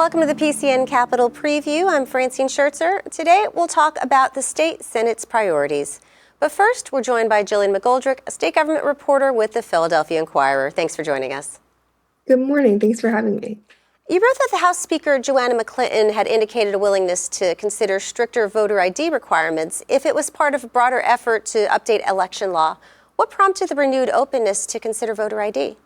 Welcome to the PCN Capitol Preview. I'm Francine Schertzer. Today we'll talk about the state Senate's priorities. But first, we're joined by Jillian McGoldrick, a state government reporter with the Philadelphia Inquirer. Thanks for joining us. Good morning. Thanks for having me. You wrote that the House Speaker Joanna McClinton had indicated a willingness to consider stricter voter ID requirements if it was part of a broader effort to update election law. What prompted the renewed openness to consider voter ID?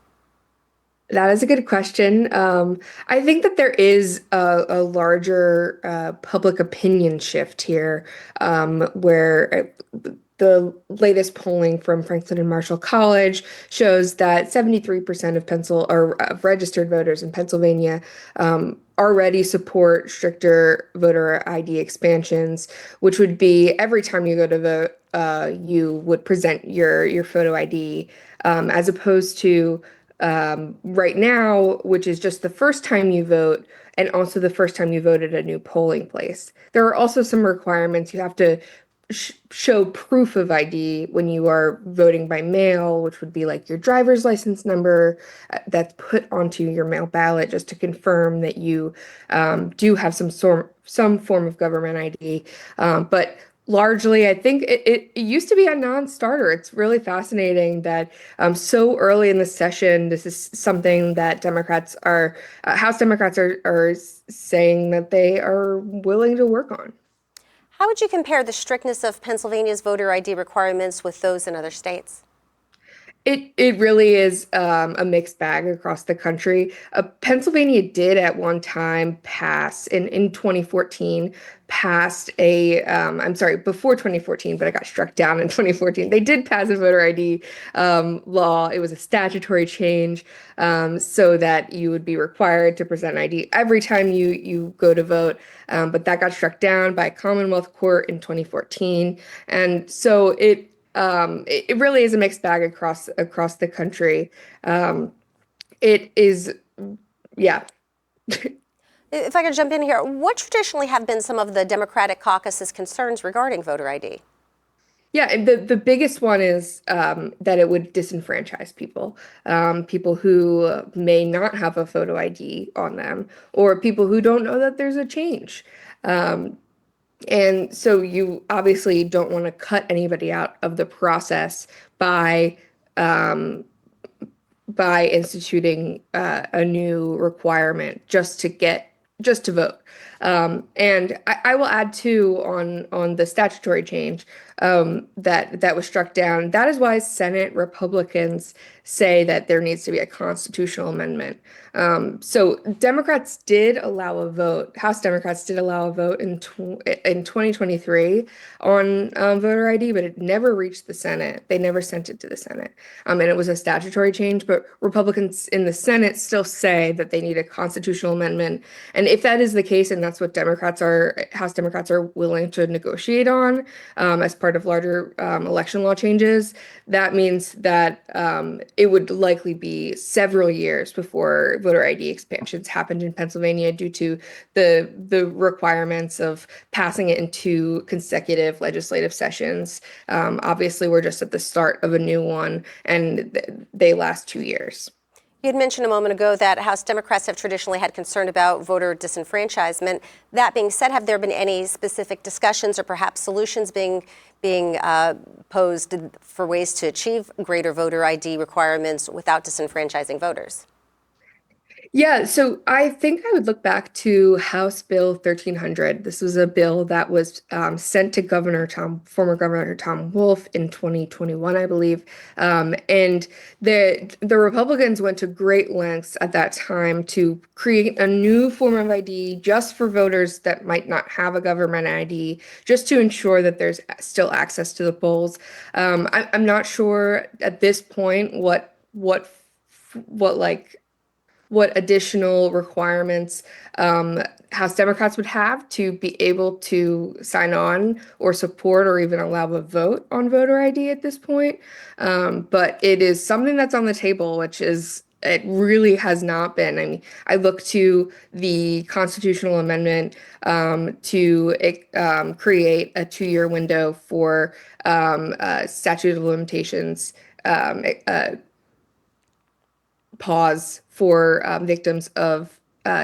That is a good question. I think that there is a larger public opinion shift here, where the latest polling from Franklin and Marshall College shows that 73% of registered voters in Pennsylvania already support stricter voter ID expansions, which would be every time you go to vote, you would present your photo ID, as opposed to right now, which is just the first time you vote and also the first time you vote at a new polling place. There are also some requirements. You have to show proof of ID when you are voting by mail, which would be like your driver's license number that's put onto your mail ballot just to confirm that you do have some form of government ID. But largely, I think it used to be a non-starter. It's really fascinating that so early in the session, this is something that House Democrats are saying that they are willing to work on. How would you compare the strictness of Pennsylvania's voter ID requirements with those in other states? It really is a mixed bag across the country. Pennsylvania did at one time pass in 2014 passed before 2014, but it got struck down in 2014. They did pass a voter ID law. It was a statutory change, so that you would be required to present ID every time you go to vote. But that got struck down by a Commonwealth court in 2014, and so it really is a mixed bag across the country. It is, yeah. If I could jump in here, what traditionally have been some of the Democratic caucus's concerns regarding voter ID? Yeah, and the biggest one is that it would disenfranchise people, people who may not have a photo ID on them, or people who don't know that there's a change. And so you obviously don't want to cut anybody out of the process by instituting a new requirement just to vote. And I will add too on the statutory change that was struck down. That is why Senate Republicans say that there needs to be a constitutional amendment. So Democrats did allow a vote. House Democrats did allow a vote in 2023 on voter ID, but it never reached the Senate. They never sent it to the Senate. And it was a statutory change, but Republicans in the Senate still say that they need a constitutional amendment. And if that is the case, and that's what House Democrats are willing to negotiate on as part of larger election law changes, that means that it would likely be several years before voter ID expansions happened in Pennsylvania due to the requirements of passing it in 2 consecutive legislative sessions. Obviously, we're just at the start of a new one, and they last 2 years. You had mentioned a moment ago that House Democrats have traditionally had concern about voter disenfranchisement. That being said, have there been any specific discussions or perhaps solutions being posed for ways to achieve greater voter ID requirements without disenfranchising voters? Yeah, so I think I would look back to House Bill 1300. This was a bill that was sent to former Governor Tom Wolf in 2021, I believe. And the Republicans went to great lengths at that time to create a new form of ID just for voters that might not have a government ID, just to ensure that there's still access to the polls. I'm not sure at this point what additional requirements House Democrats would have to be able to sign on or support or even allow a vote on voter ID at this point. But it is something that's on the table, which is it really has not been. I mean, I look to the constitutional amendment to create a 2-year window for statute of limitations pause for victims of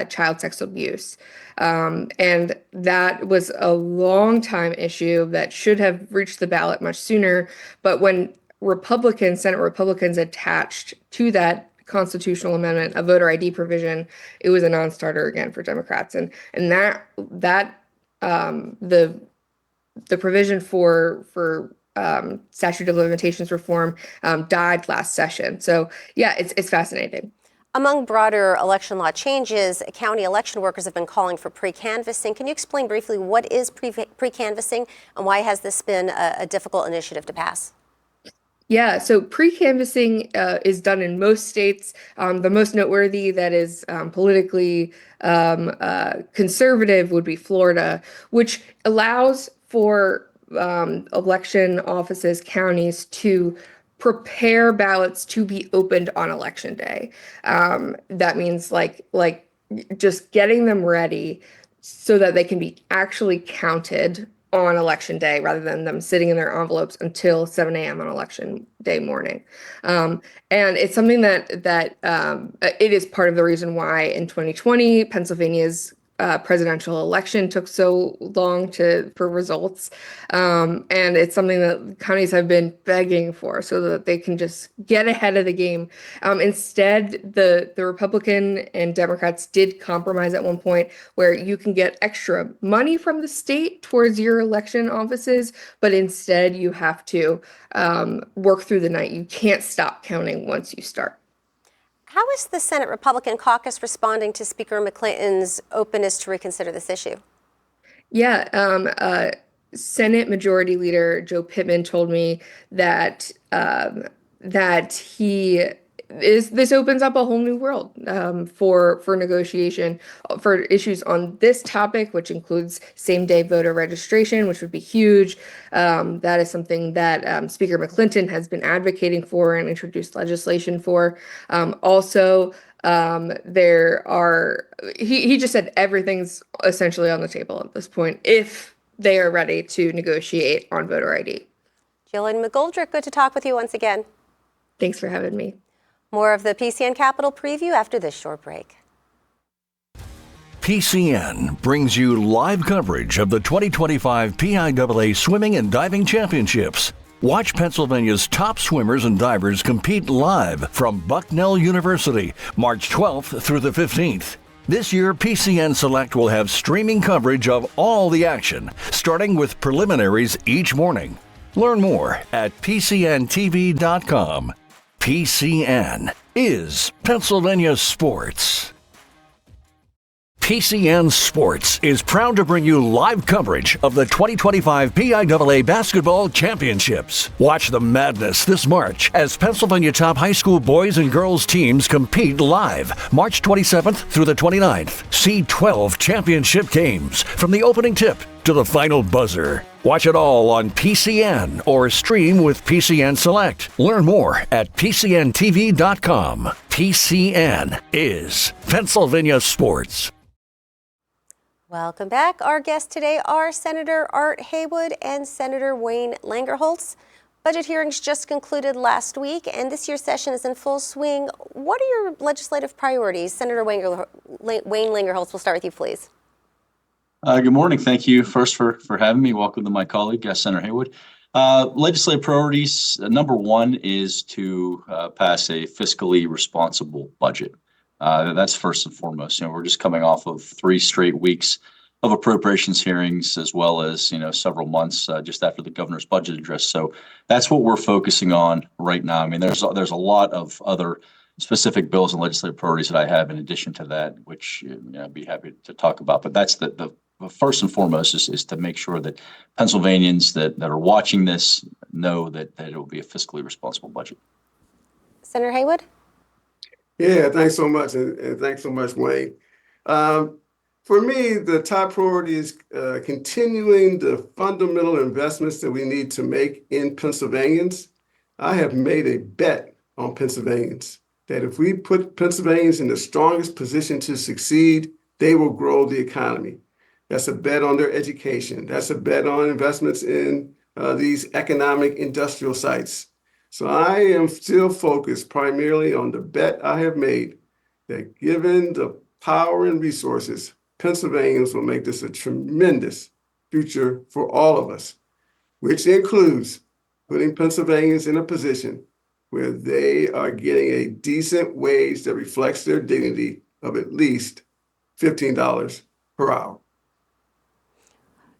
child sexual abuse. And that was a long time issue that should have reached the ballot much sooner. But when Senate Republicans attached to that constitutional amendment a voter ID provision, it was a non-starter again for Democrats. And the provision for statute of limitations reform died last session. So yeah, it's fascinating. Among broader election law changes, county election workers have been calling for pre-canvassing. Can you explain briefly what is pre-canvassing and why has this been a difficult initiative to pass? Yeah, so pre-canvassing is done in most states. The most noteworthy that is politically conservative would be Florida, which allows for election offices, counties to prepare ballots to be opened on election day. That means like just getting them ready so that they can be actually counted on election day rather than them sitting in their envelopes until 7 a.m. on election day morning. And it's something that it is part of the reason why in 2020 Pennsylvania's presidential election took so long for results. And it's something that counties have been begging for so that they can just get ahead of the game. Instead, the Republican and Democrats did compromise at one point where you can get extra money from the state towards your election offices, but instead you have to work through the night. You can't stop counting once you start. How is the Senate Republican caucus responding to Speaker McClinton's openness to reconsider this issue? Yeah, Senate Majority Leader Joe Pittman told me that this opens up a whole new world for negotiation for issues on this topic, which includes same-day voter registration, which would be huge. That is something that Speaker McClinton has been advocating for and introduced legislation for. Also, he just said everything's essentially on the table at this point if they are ready to negotiate on voter ID. Jillian McGoldrick, good to talk with you once again. Thanks for having me. More of the PCN Capitol Preview after this short break. PCN brings you live coverage of the 2025 PIAA Swimming and Diving Championships. Watch Pennsylvania's top swimmers and divers compete live from Bucknell University, March 12th through the 15th. This year, PCN Select will have streaming coverage of all the action, starting with preliminaries each morning. Learn more at PCNTV.com. PCN is Pennsylvania Sports. PCN Sports is proud to bring you live coverage of the 2025 PIAA Basketball Championships. Watch the madness this March as Pennsylvania top high school boys and girls teams compete live March 27th through the 29th. See 12 championship games from the opening tip to the final buzzer. Watch it all on PCN or stream with PCN Select. Learn more at PCNTV.com. PCN is Pennsylvania Sports. Welcome back. Our guests today are Senator Art Haywood and Senator Wayne Langerholc. Budget hearings just concluded last week, and this year's session is in full swing. What are your legislative priorities? Senator Wayne Langerholc, we'll start with you, please. Good morning. Thank you first for having me. Welcome to my colleague, Senator Haywood. Legislative priorities, number one is to pass a fiscally responsible budget. That's first and foremost. We're just coming off of 3 straight weeks of appropriations hearings, as well as, several months just after the governor's budget address. So that's what we're focusing on right now. I mean, there's a lot of other specific bills and legislative priorities that I have in addition to that, which I'd be happy to talk about. But that's the first and foremost is to make sure that Pennsylvanians that are watching this know that it will be a fiscally responsible budget. Senator Haywood? Yeah, thanks so much. And thanks so much, Wayne. For me, the top priority is continuing the fundamental investments that we need to make in Pennsylvanians. I have made a bet on Pennsylvanians that if we put Pennsylvanians in the strongest position to succeed, they will grow the economy. That's a bet on their education. That's a bet on investments in these economic industrial sites. So I am still focused primarily on the bet I have made that given the power, and resources, Pennsylvanians will make this a tremendous future for all of us, which includes putting Pennsylvanians in a position where they are getting a decent wage that reflects their dignity of at least $15 per hour.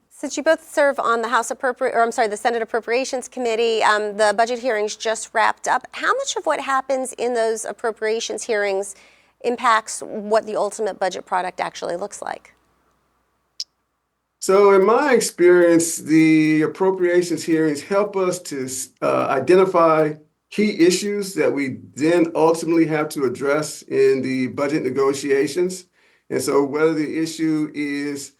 Since you both serve on the the Senate Appropriations Committee, the budget hearings just wrapped up. How much of what happens in those appropriations hearings impacts what the ultimate budget product actually looks like? So in my experience, the appropriations hearings help us to identify key issues that we then ultimately have to address in the budget negotiations. And so whether the issue is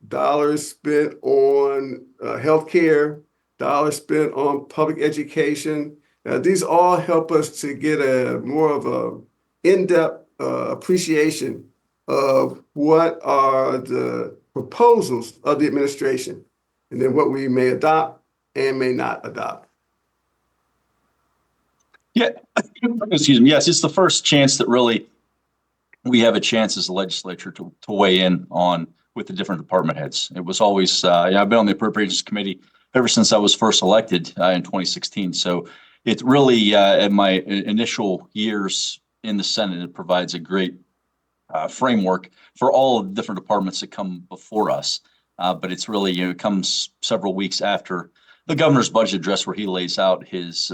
dollars spent on healthcare, dollars spent on public education, these all help us to get a more of a in-depth appreciation of what are the proposals of the administration, and then what we may adopt and may not adopt. Yeah, excuse me. Yes, it's the first chance that really we have a chance as a legislature to weigh in on with the different department heads. It was always, I've been on the Appropriations Committee ever since I was first elected in 2016. So it really, in my initial years in the Senate, it provides a great framework for all of the different departments that come before us. But it's really, it comes several weeks after the governor's budget address where he lays out his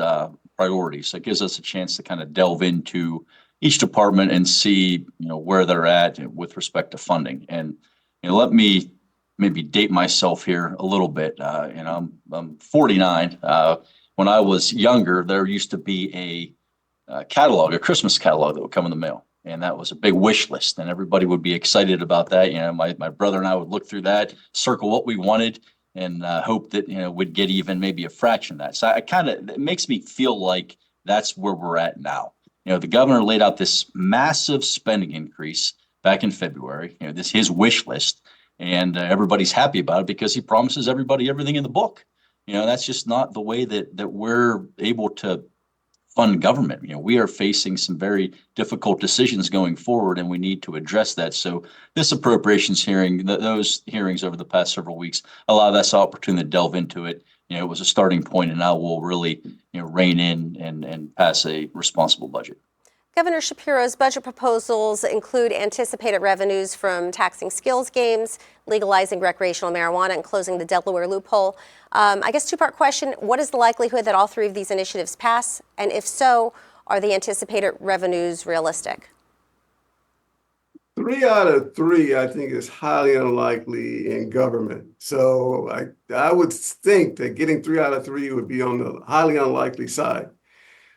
priorities. So it gives us a chance to kind of delve into each department and see, where they're at with respect to funding. And let me maybe date myself here a little bit. I'm 49. When I was younger, there used to be a catalog, a Christmas catalog that would come in the mail. And that was a big wish list, and everybody would be excited about that. My brother and I would look through that, circle what we wanted, and hope that, we'd get even maybe a fraction of that. So it makes me feel like that's where we're at now. The governor laid out this massive spending increase back in February, his wish list, and everybody's happy about it because he promises everybody everything in the book. That's just not the way that we're able to fund government. We are facing some very difficult decisions going forward, and we need to address that. So this appropriations hearing, those hearings over the past several weeks, allow us the opportunity to delve into it. It was a starting point, and now we'll really, rein in and pass a responsible budget. Governor Shapiro's budget proposals include anticipated revenues from taxing skills games, legalizing recreational marijuana, and closing the Delaware loophole. I guess two-part question. What is the likelihood that all three of these initiatives pass? And if so, are the anticipated revenues realistic? 3 out of 3, I think, is highly unlikely in government. So I would think that getting 3 out of 3 would be on the highly unlikely side.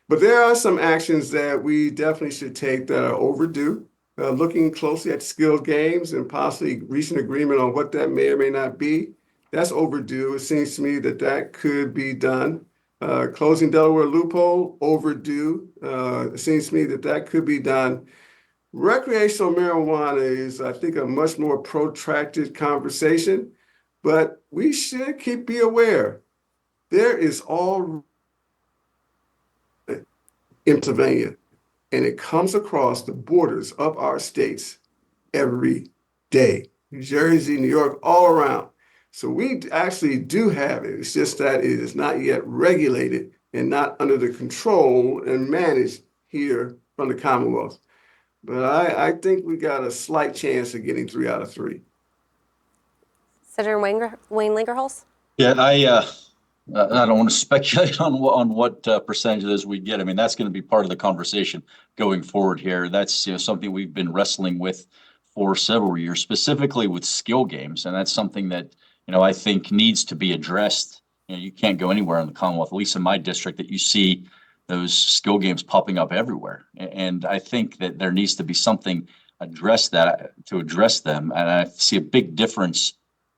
But there are some actions that we definitely should take that are overdue. Looking closely at skilled games and possibly reaching agreement on what that may or may not be, that's overdue. It seems to me that could be done. Closing Delaware loophole, overdue. It seems to me that could be done. Recreational marijuana is, I think, a much more protracted conversation, but we should be aware. There is all in Pennsylvania, and it comes across the borders of our states every day. New Jersey, New York, all around. So we actually do have it. It's just that it is not yet regulated and not under the control and managed here from the Commonwealth. But I think we got a slight chance of getting 3 out of 3. Senator Wayne Langerholc? Yeah, I don't want to speculate on what percentage of those we get. I mean, that's going to be part of the conversation going forward here. That's something we've been wrestling with for several years, specifically with skill games, and that's something that I think needs to be addressed. You can't go anywhere in the Commonwealth, at least in my district, that you see those skill games popping up everywhere. And I think that there needs to be something to address them. And I see a big difference.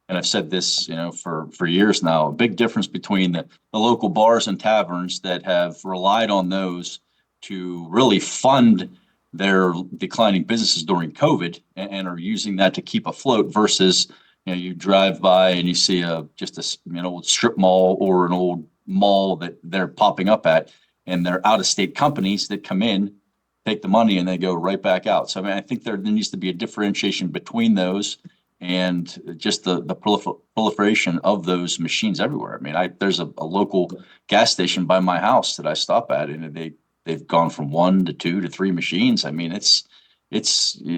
And I've said this, for years now, a big difference between the local bars and taverns that have relied on those to really fund their declining businesses during COVID and are using that to keep afloat versus, you drive by and you see just a old strip mall or an old mall that they're popping up at, and they're out-of-state companies that come in take the money and they go right back out. So I mean, I think there needs to be a differentiation between those and just the proliferation of those machines everywhere. I mean, there's a local gas station by my house that I stop at, and they've gone from 1 to 2 to 3 machines. I mean, it's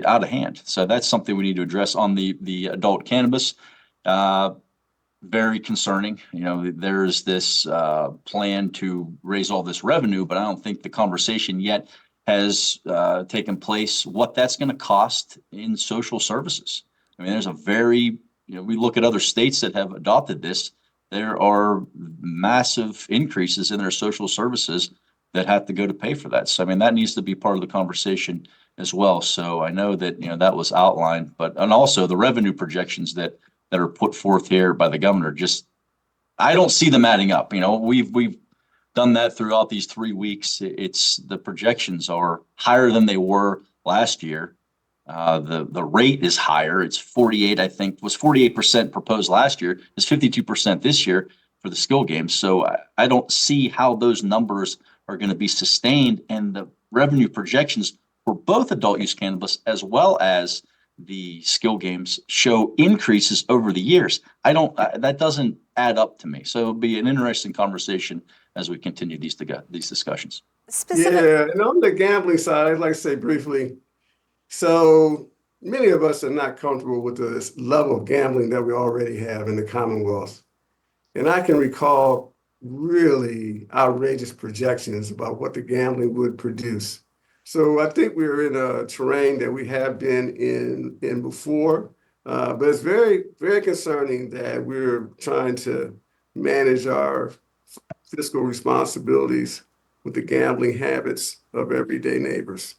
out of hand. So that's something we need to address on the adult cannabis. Very concerning. You know, there's this plan to raise all this revenue, but I don't think the conversation yet has taken place what that's going to cost in social services. I mean, there's we look at other states that have adopted this. There are massive increases in their social services that have to go to pay for that. So, I mean, that needs to be part of the conversation as well. So I know that, that was outlined, and also the revenue projections that are put forth here by the governor, I don't see them adding up. We've done that throughout these 3 weeks. The projections are higher than they were last year. The rate is higher. It's 48, I think, was 48% proposed last year. It's 52% this year for the skill games. So I don't see how those numbers are going to be sustained, and the revenue projections for both adult use cannabis as well as the skill games show increases over the years. That doesn't add up to me. So it'll be an interesting conversation as we continue these discussions. Yeah, and on the gambling side, I'd like to say briefly, so many of us are not comfortable with this level of gambling that we already have in the Commonwealth. And I can recall really outrageous projections about what the gambling would produce. So I think we're in a terrain that we have been in before, but it's very, very concerning that we're trying to manage our fiscal responsibilities with the gambling habits of everyday neighbors.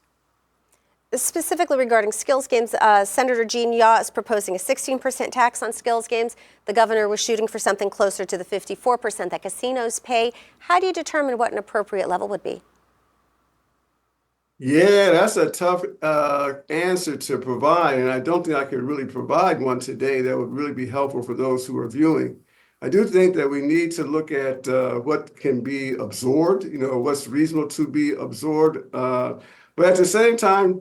Specifically regarding skills games, Senator Jean Yaw is proposing a 16% tax on skills games. The governor was shooting for something closer to the 54% that casinos pay. How do you determine what an appropriate level would be? Yeah, that's a tough answer to provide, and I don't think I could really provide one today that would really be helpful for those who are viewing. I do think that we need to look at what can be absorbed, what's reasonable to be absorbed. But at the same time,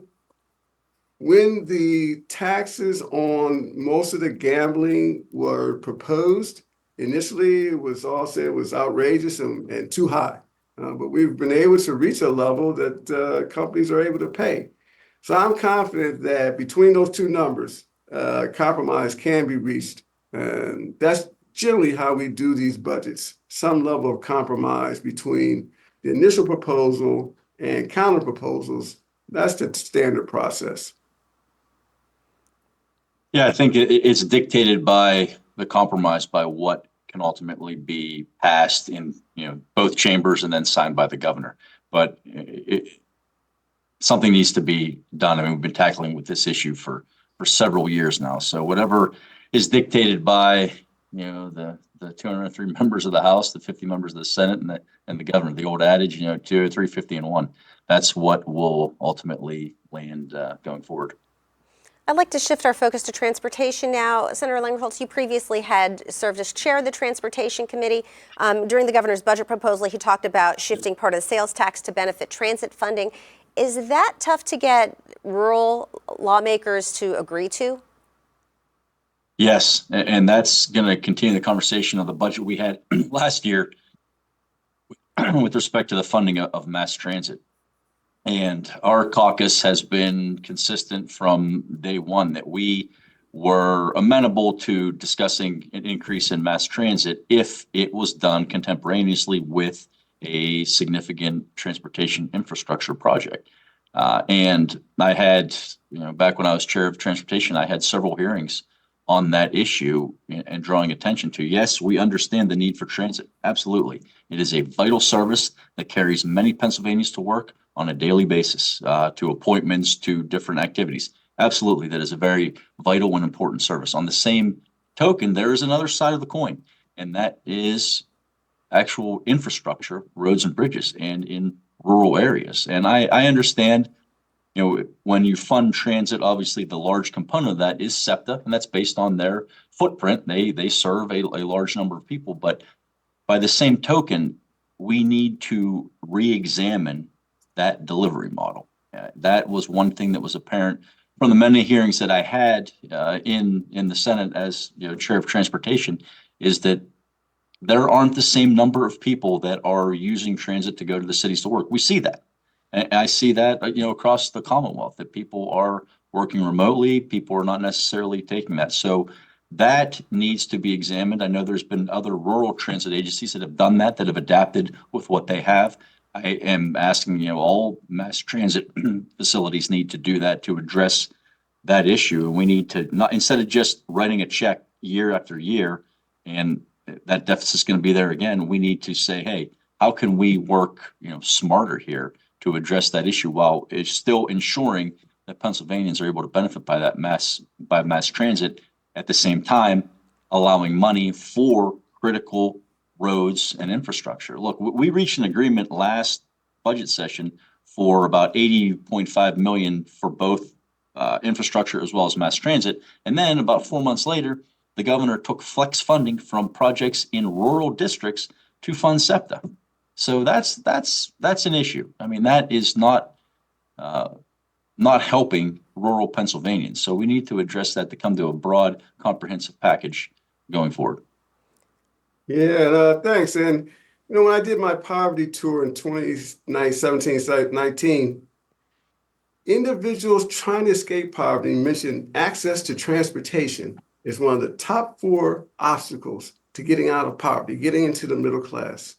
when the taxes on most of the gambling were proposed, initially it was all said it was outrageous and too high. But we've been able to reach a level that companies are able to pay. So I'm confident that between those two numbers, compromise can be reached. And that's generally how we do these budgets, some level of compromise between the initial proposal and counter proposals. That's the standard process. Yeah, I think it's dictated by the compromise, by what can ultimately be passed in both chambers and then signed by the governor. But something needs to be done. I mean, we've been tackling with this issue for several years now. So whatever is dictated by the 203 members of the House, the 50 members of the Senate, and the governor, the old adage, 2 or 3, 50 and 1. That's what will ultimately land going forward. I'd like to shift our focus to transportation now. Senator Langerholc, you previously had served as chair of the Transportation Committee. During the governor's budget proposal, he talked about shifting part of the sales tax to benefit transit funding. Is that tough to get rural lawmakers to agree to? Yes, and that's going to continue the conversation of the budget we had last year with respect to the funding of mass transit. And our caucus has been consistent from day one that we were amenable to discussing an increase in mass transit if it was done contemporaneously with a significant transportation infrastructure project. And I had, back when I was chair of transportation, I had several hearings on that issue and drawing attention to, yes, we understand the need for transit. Absolutely. It is a vital service that carries many Pennsylvanians to work on a daily basis, to appointments, to different activities. Absolutely. That is a very vital and important service. On the same token, there is another side of the coin, and that is actual infrastructure, roads and bridges, and in rural areas. And I understand, when you fund transit, obviously the large component of that is SEPTA, and that's based on their footprint. They serve a large number of people. But by the same token, we need to re-examine that delivery model. That was one thing that was apparent from the many hearings that I had in the Senate as chair of transportation, is that there aren't the same number of people that are using transit to go to the cities to work. We see that. And I see that, across the Commonwealth, that people are working remotely. People are not necessarily taking that. So that needs to be examined. I know there's been other rural transit agencies that have done that have adapted with what they have. I am asking, all mass transit facilities need to do that to address that issue. And we need to not, instead of just writing a check year after year, and that deficit's going to be there again, we need to say, hey, how can we work, smarter here to address that issue while it's still ensuring that Pennsylvanians are able to benefit by mass transit, at the same time allowing money for critical roads and infrastructure. Look, we reached an agreement last budget session for about $80.5 million for both infrastructure as well as mass transit. And then about 4 months later, the governor took flex funding from projects in rural districts to fund SEPTA. So that's an issue. I mean, that is not helping rural Pennsylvanians. So we need to address that to come to a broad, comprehensive package going forward. Yeah, thanks. And when I did my poverty tour in 2017-19, individuals trying to escape poverty mentioned access to transportation is one of the top 4 obstacles to getting out of poverty, getting into the middle class.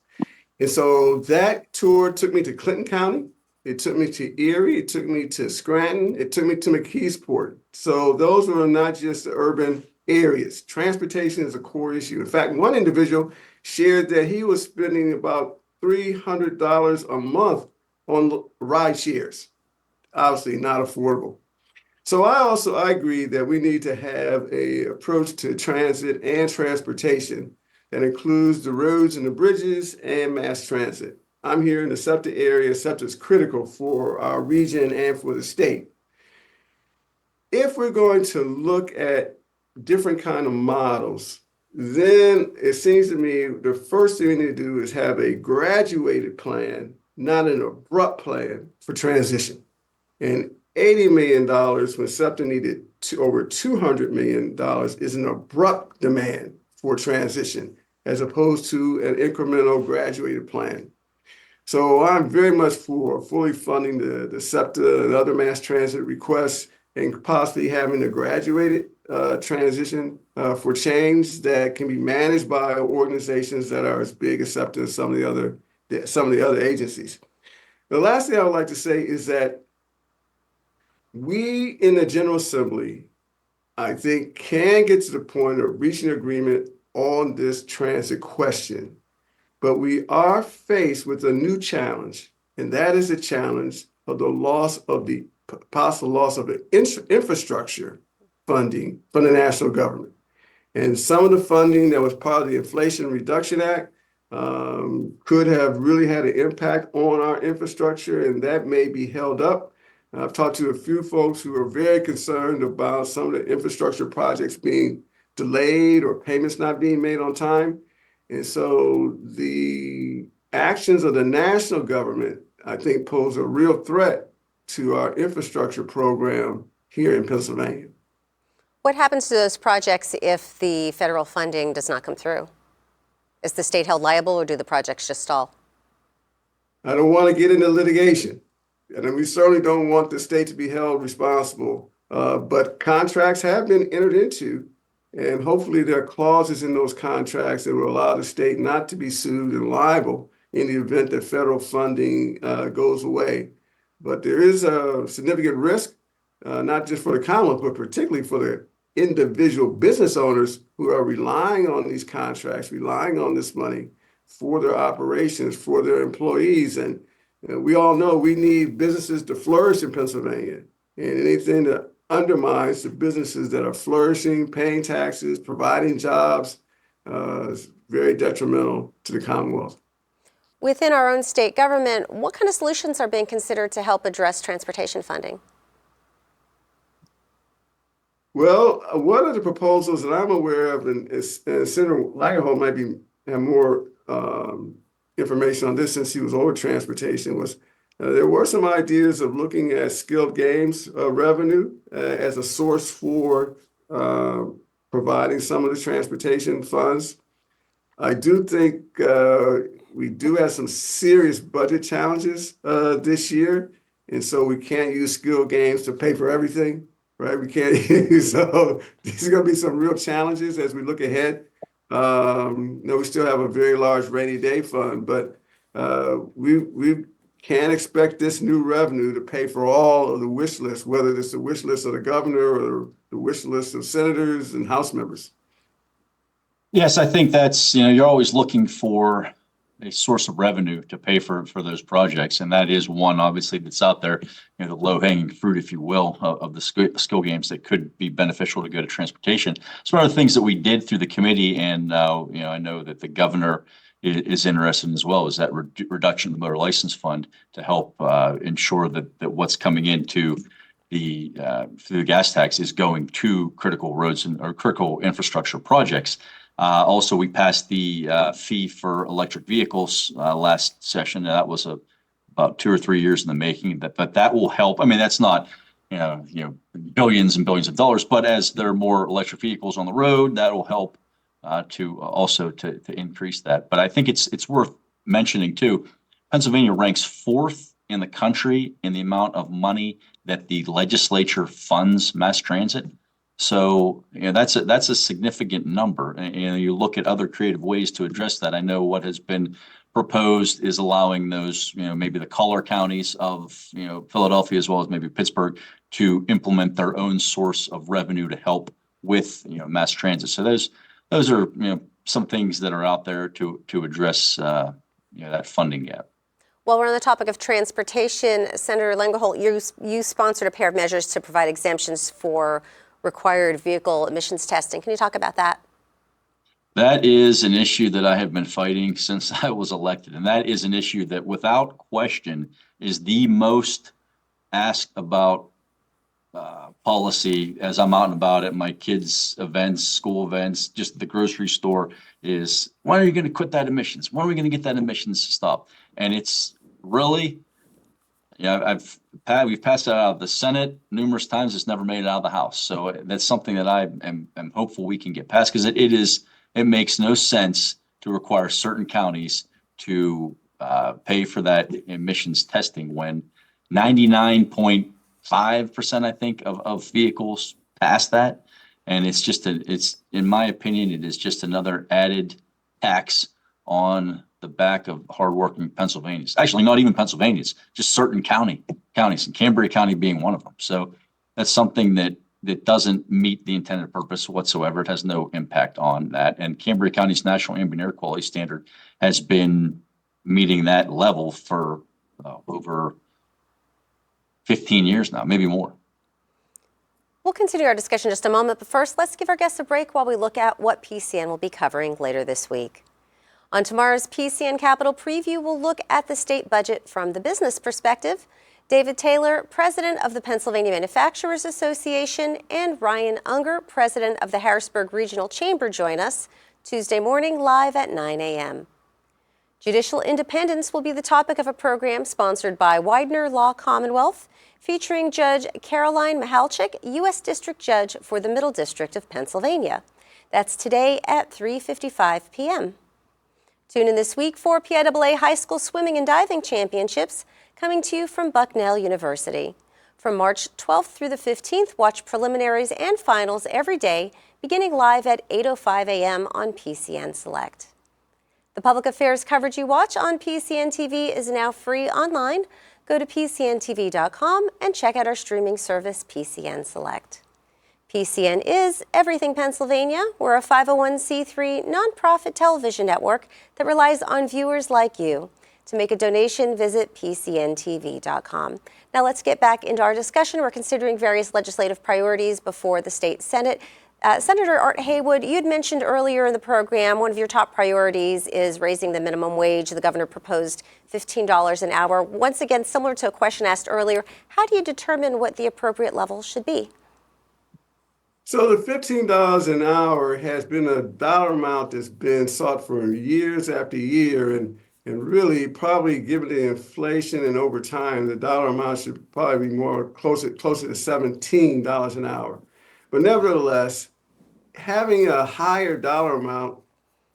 And so that tour took me to Clinton County. It took me to Erie. It took me to Scranton. It took me to McKeesport. So those were not just the urban areas. Transportation is a core issue. In fact, one individual shared that he was spending about $300 a month on ride shares. Obviously not affordable. So I agree that we need to have an approach to transit and transportation that includes the roads and the bridges and mass transit. I'm here in the SEPTA area. SEPTA is critical for our region and for the state. If we're going to look at different kind of models, then it seems to me the first thing we need to do is have a graduated plan, not an abrupt plan for transition. And $80 million when SEPTA needed over $200 million is an abrupt demand for transition, as opposed to an incremental graduated plan. So I'm very much for fully funding the SEPTA and other mass transit requests, and possibly having a graduated transition for change that can be managed by organizations that are as big as SEPTA and some of the other agencies. The last thing I would like to say is that we in the General Assembly, I think, can get to the point of reaching agreement on this transit question. But we are faced with a new challenge, and that is the challenge of the possible loss of the infrastructure funding from the national government. And some of the funding that was part of the Inflation Reduction Act could have really had an impact on our infrastructure, and that may be held up. I've talked to a few folks who are very concerned about some of the infrastructure projects being delayed or payments not being made on time. And so the actions of the national government, I think, pose a real threat to our infrastructure program here in Pennsylvania. What happens to those projects if the federal funding does not come through? Is the state held liable, or do the projects just stall? I don't want to get into litigation, and we certainly don't want the state to be held responsible. But contracts have been entered into, and hopefully there are clauses in those contracts that will allow the state not to be sued and liable in the event that federal funding goes away. But there is a significant risk, not just for the Commonwealth, but particularly for the individual business owners who are relying on these contracts, relying on this money for their operations, for their employees. And we all know we need businesses to flourish in Pennsylvania. And anything that undermines the businesses that are flourishing, paying taxes, providing jobs, is very detrimental to the Commonwealth. Within our own state government, what kind of solutions are being considered to help address transportation funding? Well, one of the proposals that I'm aware of, and Senator Langerholc might have more information on this since he was over transportation, was There were some ideas of looking at skilled games revenue as a source for providing some of the transportation funds. I do think we do have some serious budget challenges this year, and so we can't use skilled games to pay for everything, right? We can't use, so these are going to be some real challenges as we look ahead. We still have a very large rainy day fund, but we can't expect this new revenue to pay for all of the wish list, whether it's the wish list of the governor or the wish list of senators and House members. Yes, I think that's, you're always looking for a source of revenue to pay for those projects. And that is one, obviously, that's out there, the low hanging fruit, if you will, of the skill games that could be beneficial to go to transportation. It's one of the things that we did through the committee. And, I know that the governor is interested in as well, is that reduction of the motor license fund to help ensure that what's coming into through the gas tax is going to critical roads or critical infrastructure projects. Also, we passed the fee for electric vehicles last session. That was about 2 or 3 years in the making. But that will help. I mean, that's not billions and billions of dollars. But as there are more electric vehicles on the road, that will help to increase that. But I think it's worth mentioning too. Pennsylvania ranks 4th in the country in the amount of money that the legislature funds mass transit. So that's a significant number. And you look at other creative ways to address that. I know what has been proposed is allowing those, maybe the collar counties of Philadelphia as well as maybe Pittsburgh to implement their own source of revenue to help with mass transit. So those are some things that are out there to address that funding gap. While we're on the topic of transportation, Senator Langerholc, you sponsored a pair of measures to provide exemptions for required vehicle emissions testing. Can you talk about that? That is an issue that I have been fighting since I was elected. And that is an issue that without question is the most asked about policy as I'm out and about at my kids' events, school events, just the grocery store is, when are you going to quit that emissions? When are we going to get that emissions to stop? And it's really, we've passed it out of the Senate numerous times. It's never made it out of the House. So that's something that I am hopeful we can get passed, because it makes no sense to require certain counties to pay for that emissions testing when 99.5%, I think, of vehicles pass that. And it's in my opinion, it is just another added tax on the back of hardworking Pennsylvanians. Actually, not even Pennsylvanians, just certain counties, and Cambria County being one of them. So that's something that doesn't meet the intended purpose whatsoever. It has no impact on that. And Cambria County's National Ambient Air Quality Standard has been meeting that level for over 15 years now, maybe more. We'll continue our discussion in just a moment, but first, let's give our guests a break while we look at what PCN will be covering later this week. On tomorrow's PCN Capitol Preview, we'll look at the state budget from the business perspective. David Taylor, president of the Pennsylvania Manufacturers Association, and Ryan Unger, president of the Harrisburg Regional Chamber, join us Tuesday morning live at 9 a.m. Judicial independence will be the topic of a program sponsored by Widener Law Commonwealth, featuring Judge Caroline Mihalchik, U.S. District Judge for the Middle District of Pennsylvania. That's today at 3:55 p.m. Tune in this week for PIAA High School Swimming and Diving Championships, coming to you from Bucknell University. From March 12th through the 15th, watch preliminaries and finals every day, beginning live at 8:05 a.m. on PCN Select. The public affairs coverage you watch on PCN TV is now free online. Go to PCNTV.com and check out our streaming service, PCN Select. PCN is Everything Pennsylvania. We're a 501c3 nonprofit television network that relies on viewers like you. To make a donation, visit PCNTV.com. Now let's get back into our discussion. We're considering various legislative priorities before the state Senate. Senator Art Haywood, you'd mentioned earlier in the program one of your top priorities is raising the minimum wage. The governor proposed $15 an hour. Once again, similar to a question asked earlier, how do you determine what the appropriate level should be? So the $15 an hour has been a dollar amount that's been sought for years after year. And And really, probably given the inflation and over time, the dollar amount should probably be more closer to $17 an hour. But nevertheless, having a higher dollar amount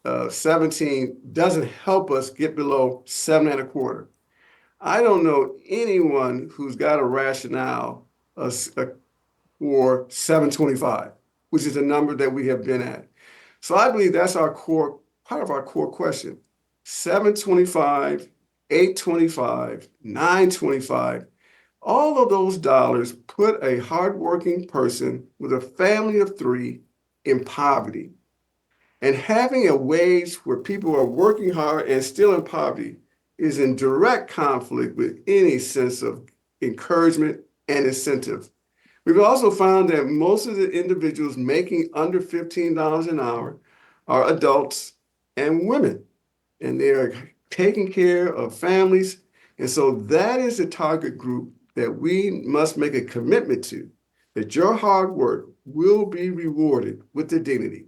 of 17 doesn't help us get below 7.25. I don't know anyone who's got a rationale for 725, which is a number that we have been at. So I believe that's our core, part of our core question. 725, 825, 925, all of those dollars put a hardworking person with a family of three in poverty. And having a wage where people are working hard and still in poverty is in direct conflict with any sense of encouragement and incentive. We've also found that most of the individuals making under $15 an hour are adults and women, and they are taking care of families. And so that is the target group that we must make a commitment to, that your hard work will be rewarded with the dignity.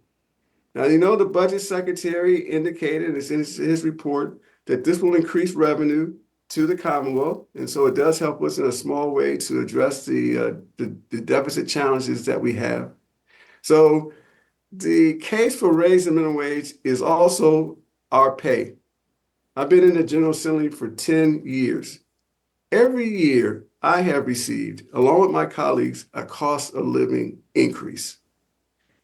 Now, you know, the budget secretary indicated in his report that this will increase revenue to the Commonwealth. And so it does help us in a small way to address the deficit challenges that we have. So the case for raising the minimum wage is also our pay. I've been in the General Assembly for 10 years. Every year I have received, along with my colleagues, a cost of living increase.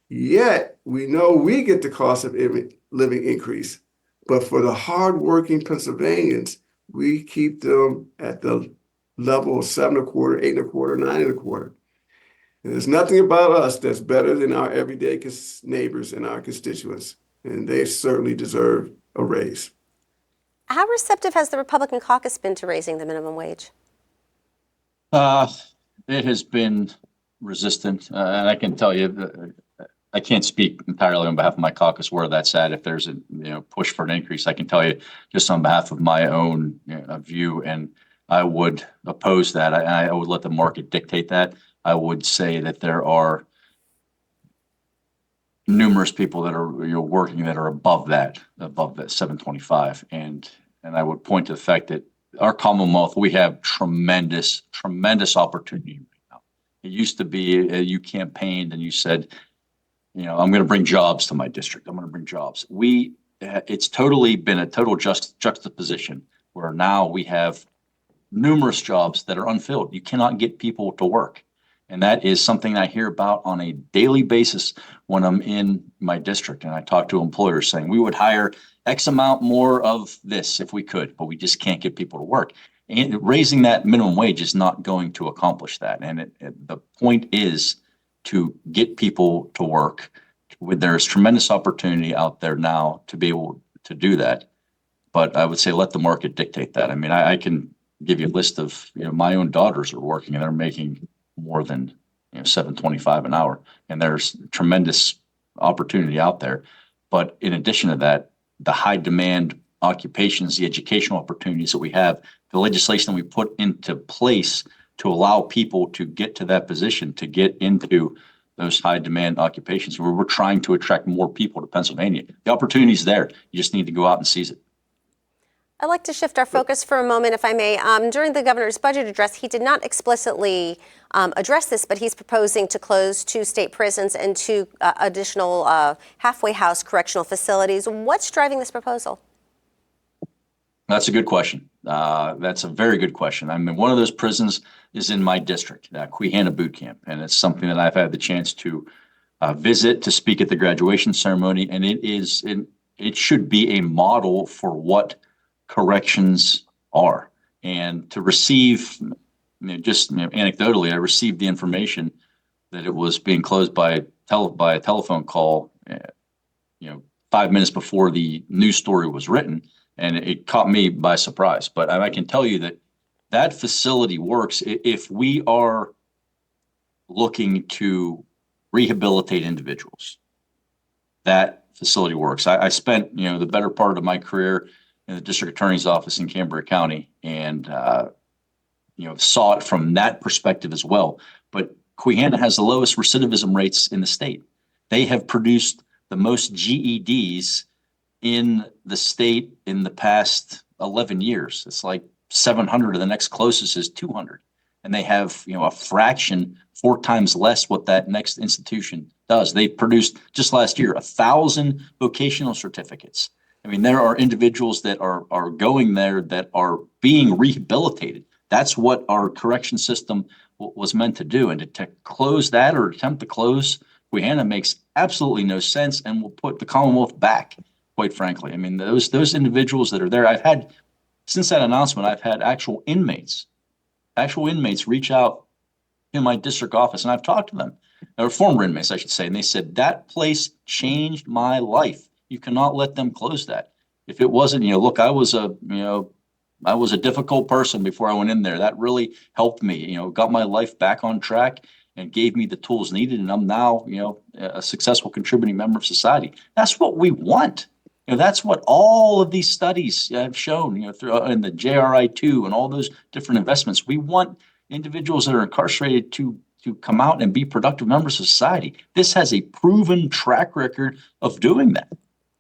Yet we know we get the cost of living increase, but for the hardworking Pennsylvanians, we keep them at the level of 7.25, 8.25, 9.25. And there's nothing about us that's better than our everyday neighbors and our constituents, and they certainly deserve a raise. How receptive has the Republican caucus been to raising the minimum wage? It has been resistant, and I can tell you, I can't speak entirely on behalf of my caucus where that's at. If there's a push for an increase, I can tell you just on behalf of my own view, and I would oppose that. I would let the market dictate that. I would say that there are numerous people that are working that are above that 725, and I would point to the fact that our Commonwealth, we have tremendous opportunity right now. It used to be you campaigned and you said, I'm going to bring jobs to my district. I'm going to bring jobs. It's totally been a total juxtaposition where now we have numerous jobs that are unfilled. You cannot get people to work. And that is something I hear about on a daily basis when I'm in my district. And I talk to employers saying we would hire X amount more of this if we could, but we just can't get people to work. And raising that minimum wage is not going to accomplish that. And the point is to get people to work. There's tremendous opportunity out there now to be able to do that. But I would say let the market dictate that. I mean, I can give you a list of, my own daughters are working and they're making more than $7.25 an hour, and there's tremendous opportunity out there. But in addition to that, the high demand occupations, the educational opportunities that we have, the legislation that we put into place to allow people to get to that position, to get into those high demand occupations, where we're trying to attract more people to Pennsylvania. The opportunity is there. You just need to go out and seize it. I'd like to shift our focus for a moment, if I may. During the governor's budget address, he did not explicitly address this, but he's proposing to close 2 state prisons and 2 additional halfway house correctional facilities. What's driving this proposal? That's a good question. That's a very good question. I mean, one of those prisons is in my district, Queehana Boot Camp, and it's something that I've had the chance to visit, to speak at the graduation ceremony, and it should be a model for what corrections are. And to receive, anecdotally, I received the information that it was being closed by a telephone call, 5 minutes before the news story was written, and it caught me by surprise. But I can tell you that facility works if we are looking to rehabilitate individuals. That facility works. I spent, the better part of my career in the district attorney's office in Cambria County, and saw it from that perspective as well. But Queehana has the lowest recidivism rates in the state. They have produced the most GEDs in the state in the past 11 years. It's like 700, and the next closest is 200. And they have, a fraction, 4 times less what that next institution does. They produced just last year 1,000 vocational certificates. I mean, there are individuals that are going there that are being rehabilitated. That's what our correction system was meant to do. And to close that or attempt to close Queehana makes absolutely no sense, and will put the Commonwealth back, quite frankly. I mean, those individuals that are there, since that announcement, I've had actual inmates reach out in my district office, and I've talked to them, or former inmates, I should say, and they said, that place changed my life. You cannot let them close that. If it wasn't, look, I was a difficult person before I went in there. That really helped me, got my life back on track and gave me the tools needed. And I'm now, a successful contributing member of society. That's what we want. That's what all of these studies have shown, through in the JRI2 and all those different investments. We want individuals that are incarcerated to come out and be productive members of society. This has a proven track record of doing that.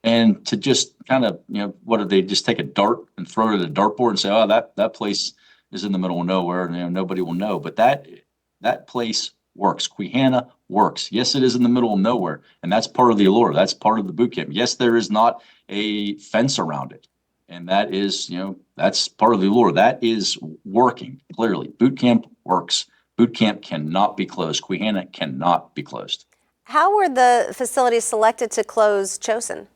And to just kind of, what do they just take a dart and throw it at a dartboard and say, oh, that place is in the middle of nowhere, and nobody will know. But that place works. Queehana works. Yes, it is in the middle of nowhere, and that's part of the allure. That's part of the boot camp. Yes, there is not a fence around it, and that is, that's part of the allure. That is working clearly. Boot camp works. Boot camp cannot be closed. Queehana cannot be closed. How were the facilities selected to close chosen?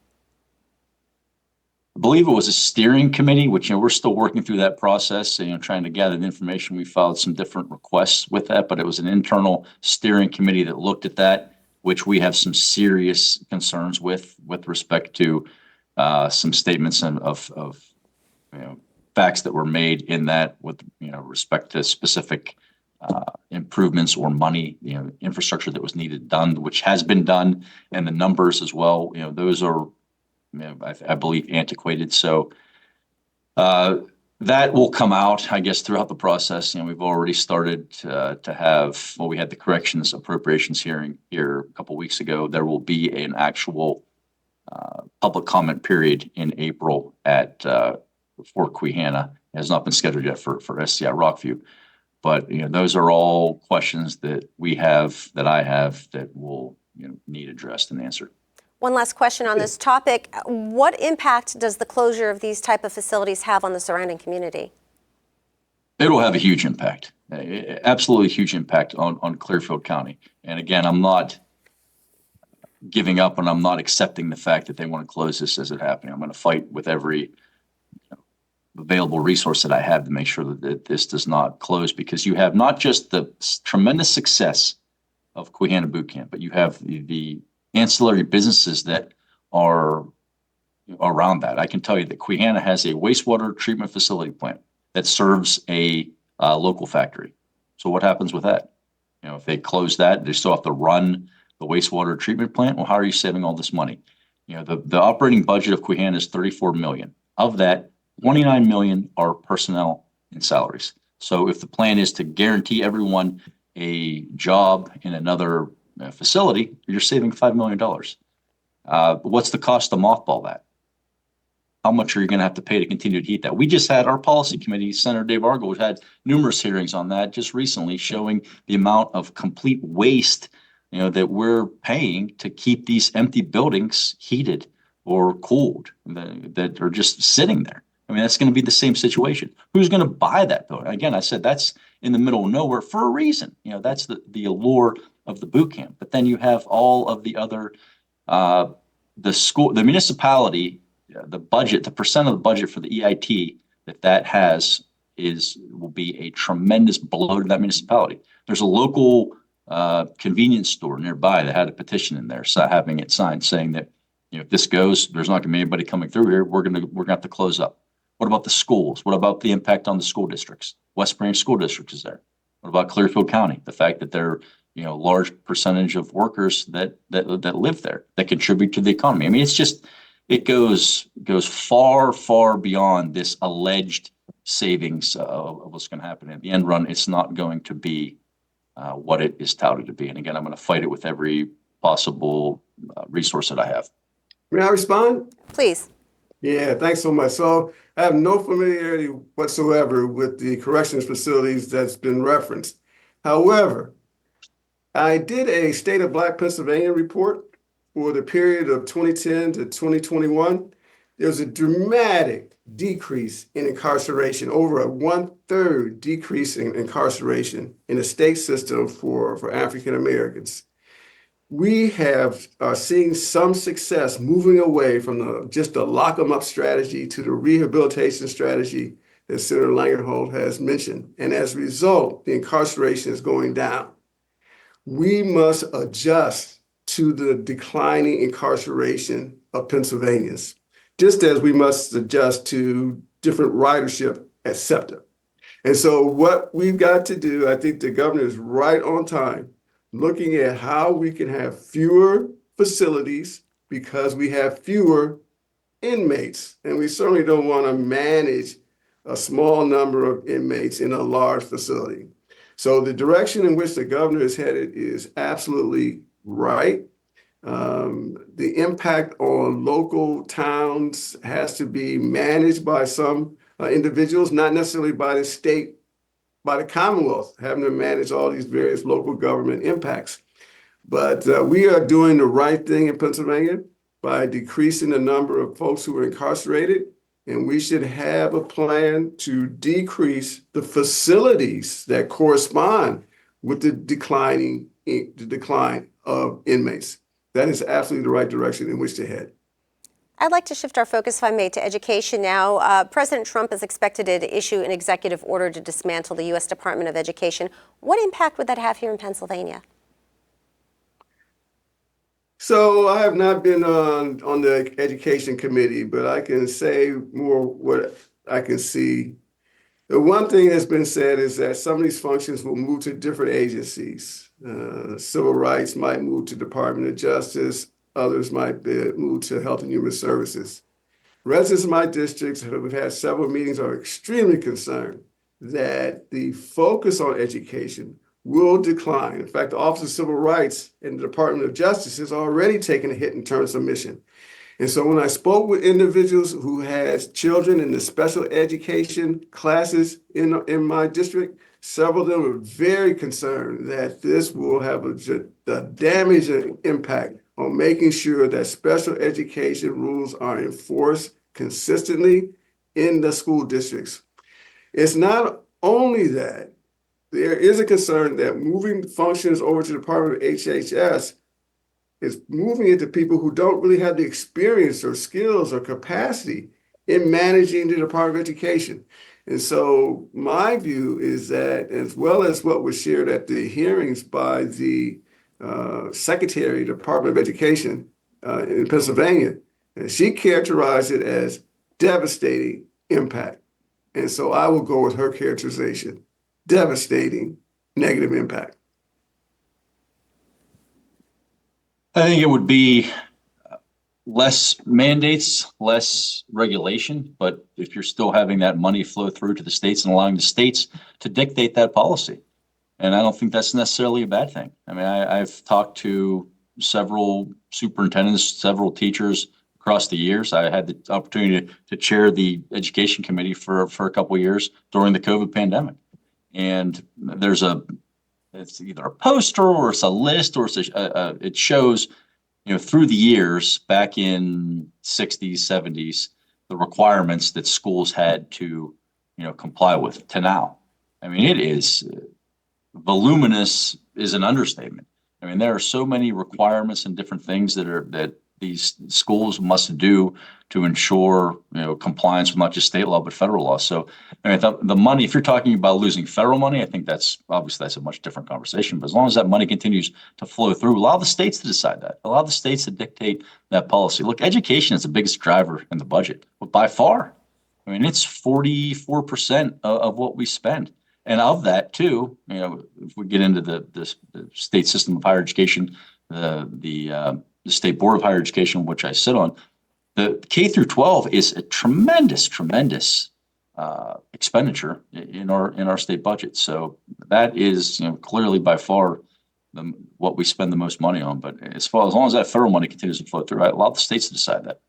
I believe it was a steering committee, which, we're still working through that process, trying to gather the information. We filed some different requests with that, but it was an internal steering committee that looked at that, which we have some serious concerns with respect to some statements of facts that were made in that with, respect to specific improvements or money, infrastructure that was needed done, which has been done, and the numbers as well, those are, I believe, antiquated. So that will come out, I guess, throughout the process. We've already started to have, we had the corrections appropriations hearing here a couple of weeks ago. There will be an actual public comment period in April at Fort Queehana. It has not been scheduled yet for SCI Rockview. But those are all questions that I have that will need addressed and answered. One last question on this topic. What impact does the closure of these type of facilities have on the surrounding community? It will have a huge impact, absolutely huge impact on Clearfield County. And again, I'm not giving up, and I'm not accepting the fact that they want to close this as it happening. I'm going to fight with every available resource that I have to make sure that this does not close, because you have not just the tremendous success of Queehana Boot Camp, but you have the ancillary businesses that are around that. I can tell you that Queehana has a wastewater treatment facility plant that serves a local factory. So what happens with that? If they close that, they still have to run the wastewater treatment plant. Well, how are you saving all this money? The operating budget of Queehana is $34 million. Of that, $29 million are personnel and salaries. So if the plan is to guarantee everyone a job in another facility, you're saving $5 million. What's the cost to mothball that? How much are you going to have to pay to continue to heat that? We just had our policy committee, Senator Dave Argo, had numerous hearings on that just recently, showing the amount of complete waste, that we're paying to keep these empty buildings heated or cooled that are just sitting there. I mean, that's going to be the same situation. Who's going to buy that building? Again, I said that's in the middle of nowhere for a reason. That's the allure of the boot camp. But then you have all of the other, the municipality, the budget, the percent of the budget for the EIT that has will be a tremendous blow to that municipality. There's a local convenience store nearby that had a petition in there, so having it signed saying that if this goes, there's not going to be anybody coming through here. We're going to have to close up. What about the schools? What about the impact on the school districts? West Branch School District is there. What about Clearfield County? The fact that there are large percentage of workers that live there that contribute to the economy. I mean, it goes far, far beyond this alleged savings of what's going to happen. At the end run, it's not going to be what it is touted to be. And again, I'm going to fight it with every possible resource that I have. May I respond? Please. Yeah, thanks so much. So I have no familiarity whatsoever with the corrections facilities that's been referenced. However, I did a State of Black Pennsylvania report for the period of 2010 to 2021. There was a dramatic decrease in incarceration, over a 1/3 decrease in incarceration in the state system for African Americans. We are seeing some success moving away from just the lock 'em up strategy to the rehabilitation strategy that Senator Langerholc has mentioned. And as a result, the incarceration is going down. We must adjust to the declining incarceration of Pennsylvanians, just as we must adjust to different ridership at SEPTA. And so what we've got to do, I think the governor is right on time, looking at how we can have fewer facilities because we have fewer inmates. And we certainly don't want to manage a small number of inmates in a large facility. So the direction in which the governor is headed is absolutely right. The impact on local towns has to be managed by some individuals, not necessarily by the state, by the Commonwealth, having to manage all these various local government impacts. But we are doing the right thing in Pennsylvania by decreasing the number of folks who are incarcerated. And we should have a plan to decrease the facilities that correspond with the decline of inmates. That is absolutely the right direction in which to head. I'd like to shift our focus, if I may, to education now. President Trump is expected to issue an executive order to dismantle the U.S. Department of Education. What impact would that have here in Pennsylvania? So I have not been on the education committee, but I can say more what I can see. The one thing that's been said is that some of these functions will move to different agencies. Civil rights might move to Department of Justice. Others might move to Health and Human Services. Residents of my districts who have had several meetings are extremely concerned that the focus on education will decline. In fact, the Office of Civil Rights in the Department of Justice has already taken a hit in terms of mission. And so when I spoke with individuals who had children in the special education classes in my district, several of them were very concerned that this will have a damaging impact on making sure that special education rules are enforced consistently in the school districts. It's not only that, there is a concern that moving functions over to the Department of HHS is moving it to people who don't really have the experience or skills or capacity in managing the Department of Education. And so my view is that, as well as what was shared at the hearings by the Secretary of the Department of Education in Pennsylvania, and she characterized it as devastating impact. And so I will go with her characterization, devastating negative impact. I think it would be less mandates, less regulation, but if you're still having that money flow through to the states and allowing the states to dictate that policy. And I don't think that's necessarily a bad thing. I mean, I've talked to several superintendents, several teachers across the years. I had the opportunity to chair the education committee for a couple of years during the COVID pandemic. And it's either a poster or it's a list or it shows, through the years back in 60s, 70s, the requirements that schools had to, comply with to now. I mean, it is voluminous is an understatement. I mean, there are so many requirements and different things that these schools must do to ensure, compliance with not just state law, but federal law. So, I mean, the money, if you're talking about losing federal money, I think that's a much different conversation. But as long as that money continues to flow through, allow the states to decide that, allow the states to dictate that policy. Look, education is the biggest driver in the budget, but by far. I mean, it's 44% of what we spend. And of that, too, if we get into the state system of higher education, the State Board of Higher Education, which I sit on, the K through 12 is a tremendous expenditure in our state budget. So that is clearly by far what we spend the most money on. But as long as that federal money continues to flow through, I allow the states to decide that.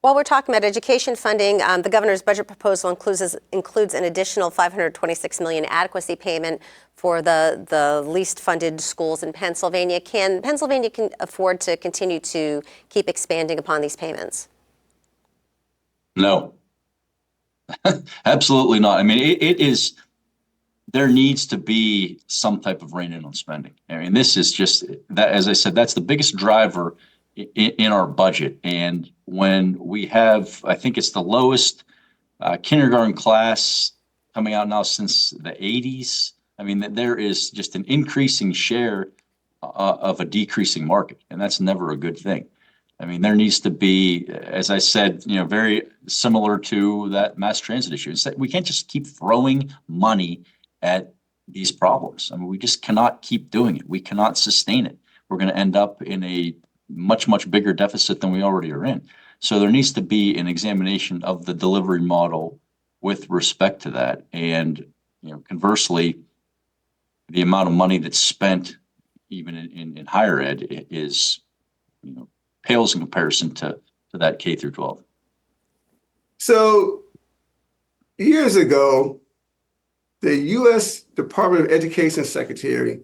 While we're talking about education funding, the governor's budget proposal includes an additional $526 million adequacy payment for the least funded schools in Pennsylvania. Can Pennsylvania afford to continue to keep expanding upon these payments? No, absolutely not. I mean, there needs to be some type of rein in on spending. I mean, this is just that, as I said, that's the biggest driver in our budget. And when we have, I think it's the lowest kindergarten class coming out now since the 80s. I mean, there is just an increasing share of a decreasing market, and that's never a good thing. I mean, there needs to be, as I said, very similar to that mass transit issue. It's that we can't just keep throwing money at these problems. I mean, we just cannot keep doing it. We cannot sustain it. We're going to end up in a much, much bigger deficit than we already are in. So there needs to be an examination of the delivery model with respect to that. And, conversely, the amount of money that's spent even in higher ed is, pales in comparison to that K through 12. So years ago, the U.S. Department of Education Secretary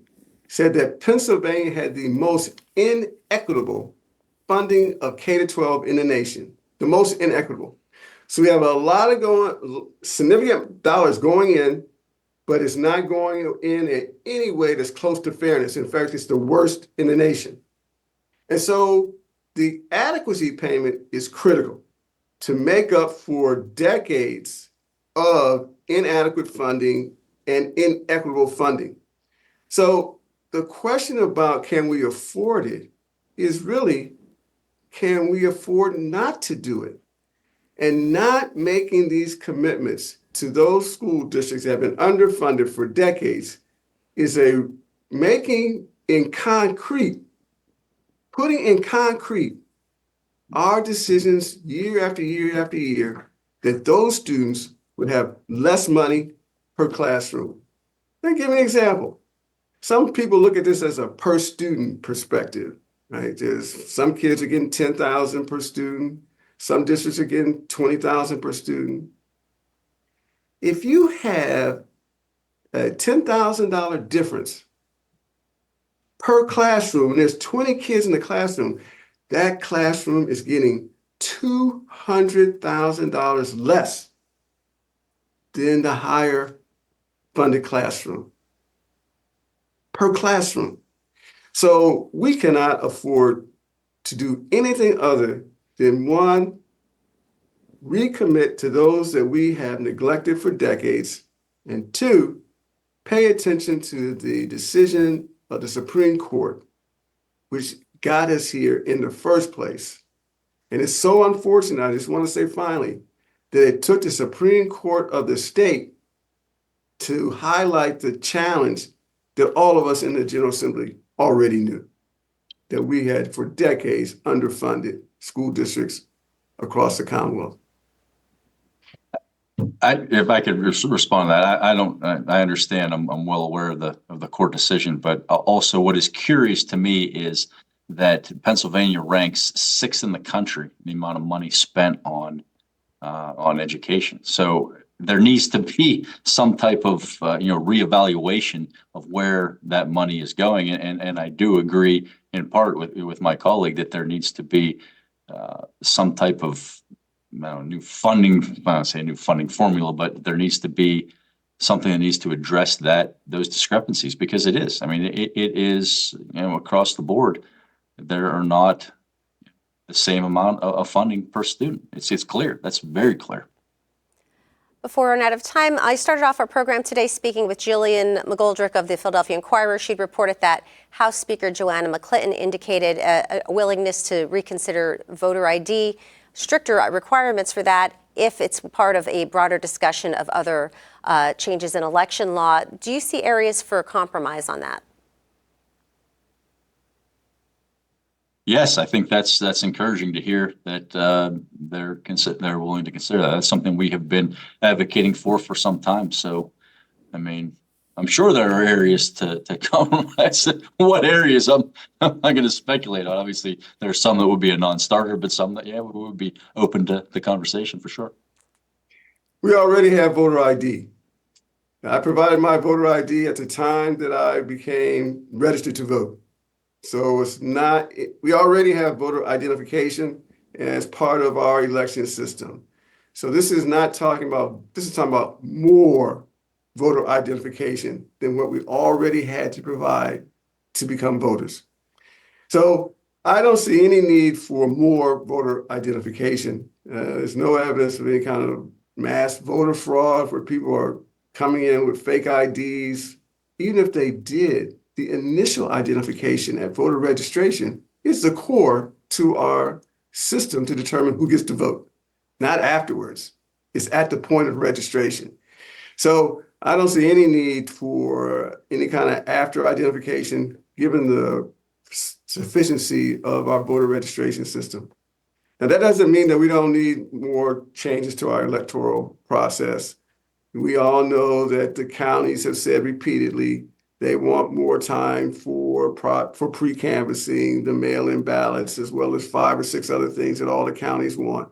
said that Pennsylvania had the most inequitable funding of K-12 in the nation, the most inequitable. So we have a lot of significant dollars going in, but it's not going in any way that's close to fairness. In fact, it's the worst in the nation. And so the adequacy payment is critical to make up for decades of inadequate funding and inequitable funding. So the question about can we afford it is really, can we afford not to do it? And not making these commitments to those school districts that have been underfunded for decades is putting in concrete our decisions year after year after year that those students would have less money per classroom. Let me give you an example. Some people look at this as a per student perspective, right? There's some kids are getting $10,000 per student. Some districts are getting $20,000 per student. If you have a $10,000 difference per classroom, and there's 20 kids in the classroom, that classroom is getting $200,000 less than the higher funded classroom per classroom. So we cannot afford to do anything other than one, recommit to those that we have neglected for decades, and two, pay attention to the decision of the Supreme Court, which got us here in the first place. And it's so unfortunate, I just want to say finally, that it took the Supreme Court of the state to highlight the challenge that all of us in the General Assembly already knew, that we had for decades underfunded school districts across the Commonwealth. If I could respond to that, I understand. I'm well aware of the court decision, but also what is curious to me is that Pennsylvania ranks 6th in the country, the amount of money spent on education. So there needs to be some type of reevaluation of where that money is going, and I do agree in part with my colleague that there needs to be some type of new funding. I don't say new funding formula, but there needs to be something that needs to address those discrepancies, because it is. I mean, it is across the board. There are not the same amount of funding per student. It's clear. That's very clear. Before we run out of time, I started off our program today speaking with Jillian McGoldrick of the Philadelphia Inquirer. She'd reported that House Speaker Joanna McClinton indicated a willingness to reconsider voter ID, stricter requirements for that if it's part of a broader discussion of other changes in election law. Do you see areas for compromise on that? Yes, I think that's encouraging to hear that they're willing to consider that. That's something we have been advocating for some time. So, I mean, I'm sure there are areas to compromise. What areas? I'm not going to speculate on. Obviously, there are some that would be a non-starter, but some that, we would be open to the conversation for sure. We already have voter ID. I provided my voter ID at the time that I became registered to vote. So it's not, we already have voter identification as part of our election system. So this is talking about more voter identification than what we already had to provide to become voters. So I don't see any need for more voter identification. There's no evidence of any kind of mass voter fraud where people are coming in with fake IDs. Even if they did, the initial identification at voter registration is the core to our system to determine who gets to vote, not afterwards. It's at the point of registration. So I don't see any need for any kind of after identification given the sufficiency of our voter registration system. Now, that doesn't mean that we don't need more changes to our electoral process. We all know that the counties have said repeatedly they want more time for pre-canvassing, the mail-in ballots, as well as 5 or 6 other things that all the counties want.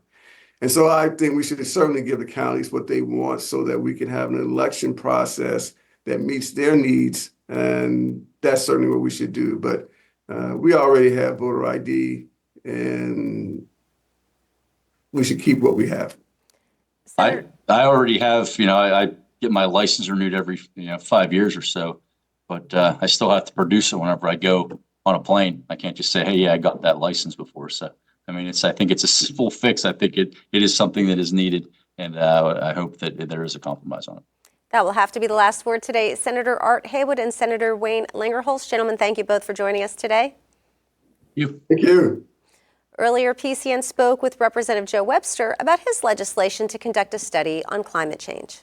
And so I think we should certainly give the counties what they want so that we can have an election process that meets their needs. And that's certainly what we should do. But we already have voter ID, and we should keep what we have. I already have, I get my license renewed every 5 years or so, but I still have to produce it whenever I go on a plane. I can't just say, hey, yeah, I got that license before. So, I mean, I think it's a simple fix. I think it is something that is needed, and I hope that there is a compromise on it. That will have to be the last word today. Senator Art Haywood and Senator Wayne Langerholc. Gentlemen, thank you both for joining us today. Thank you. Earlier, PCN spoke with Representative Joe Webster about his legislation to conduct a study on climate change.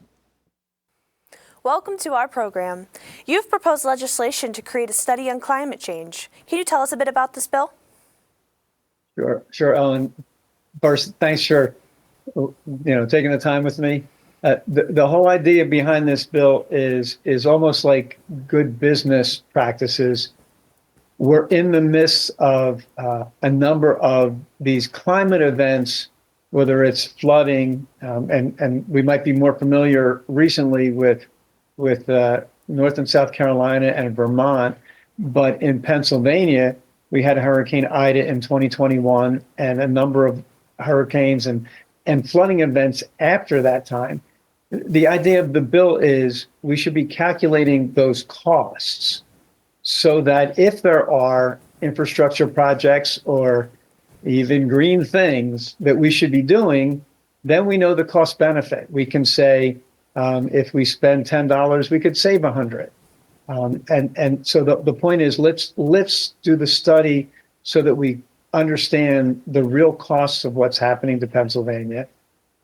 Welcome to our program. You've proposed legislation to create a study on climate change. Can you tell us a bit about this bill? Sure, Ellen. First, thanks for taking the time with me. The whole idea behind this bill is almost like good business practices. We're in the midst of a number of these climate events, whether it's flooding, and we might be more familiar recently with North and South Carolina and Vermont, but in Pennsylvania, we had Hurricane Ida in 2021 and a number of hurricanes and flooding events after that time. The idea of the bill is we should be calculating those costs so that if there are infrastructure projects or even green things that we should be doing, then we know the cost benefit. We can say, if we spend $10, we could save $100. And so the point is, let's do the study so that we understand the real costs of what's happening to Pennsylvania,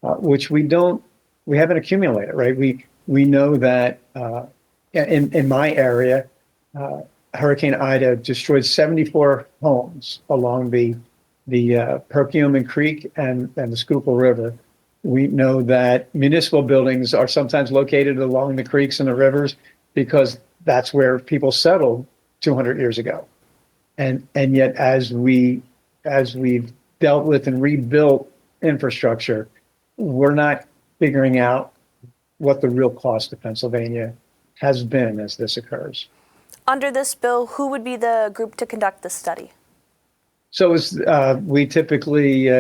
which we haven't accumulated, right? We know that in my area, Hurricane Ida destroyed 74 homes along the Perkiomen Creek and the Schuylkill River. We know that municipal buildings are sometimes located along the creeks and the rivers because that's where people settled 200 years ago. And yet, as we've dealt with and rebuilt infrastructure, we're not figuring out what the real cost of Pennsylvania has been as this occurs. Under this bill, who would be the group to conduct this study? So we typically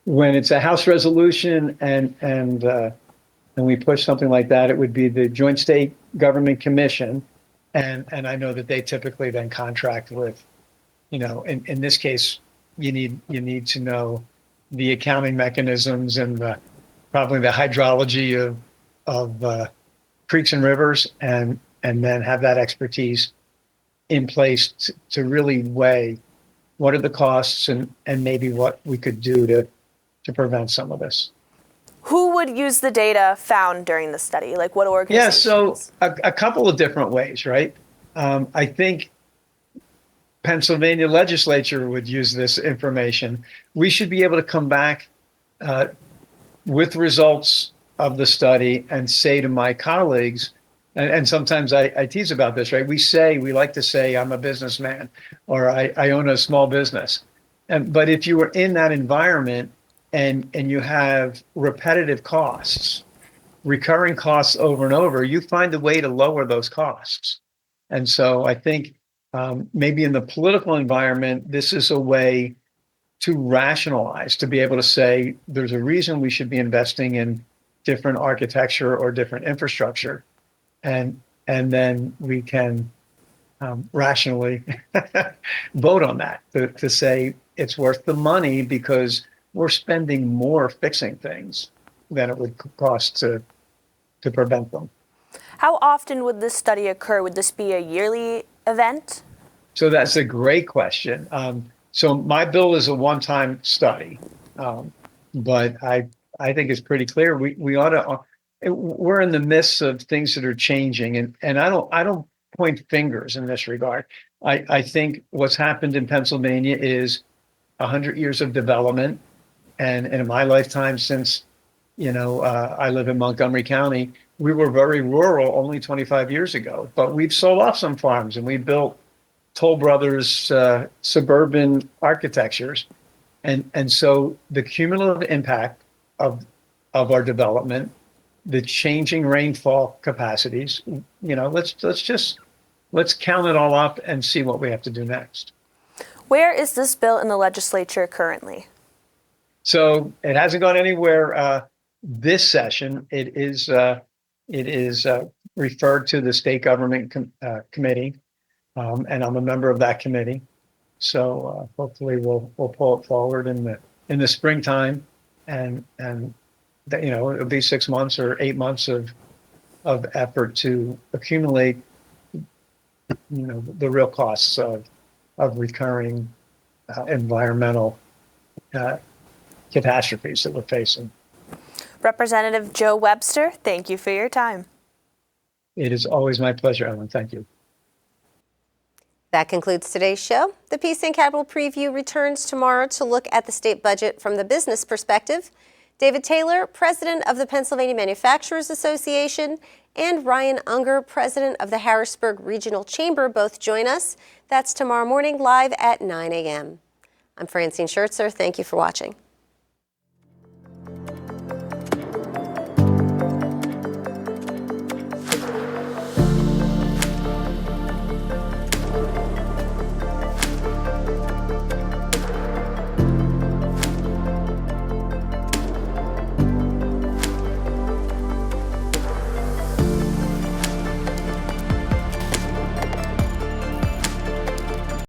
when it's a House resolution and we push something like that, it would be the Joint State Government Commission, and I know that they typically then contract with, in this case, you need to know the accounting mechanisms and probably the hydrology of creeks and rivers, and then have that expertise in place to really weigh what are the costs and maybe what we could do to prevent some of this. Who would use the data found during the study? Like what organizations? Yeah, so a couple of different ways, right? I think Pennsylvania legislature would use this information. We should be able to come back with results of the study and say to my colleagues, And sometimes I tease about this, right? We like to say, I'm a businessman, or I own a small business. But if you were in that environment and you have repetitive costs, recurring costs over and over, you find a way to lower those costs. And so I think maybe in the political environment, this is a way to rationalize, to be able to say, there's a reason we should be investing in different architecture or different infrastructure. And then we can rationally vote on that to say it's worth the money because we're spending more fixing things than it would cost to prevent them. How often would this study occur? Would this be a yearly event? So that's a great question. So my bill is a one-time study, but I think it's pretty clear we ought to. We're in the midst of things that are changing, and I don't point fingers in this regard. I think what's happened in Pennsylvania is 100 years of development, and in my lifetime, since I live in Montgomery County, we were very rural only 25 years ago. But we've sold off some farms, and we built Toll Brothers suburban architectures, and so the cumulative impact of our development, the changing rainfall capacities, let's count it all up and see what we have to do next. Where is this bill in the legislature currently? So it hasn't gone anywhere this session. It is referred to the state government committee, and I'm a member of that committee. So hopefully we'll pull it forward in the springtime, and it'll be 6 months or 8 months of effort to accumulate the real costs of recurring environmental catastrophes that we're facing. Representative Joe Webster, thank you for your time. It is always my pleasure, Ellen. Thank you. That concludes today's show. The PCN Capitol Preview returns tomorrow to look at the state budget from the business perspective. David Taylor, president of the Pennsylvania Manufacturers Association, and Ryan Unger, president of the Harrisburg Regional Chamber, both join us. That's tomorrow morning live at 9 a.m. I'm Francine Schertzer. Thank you for watching.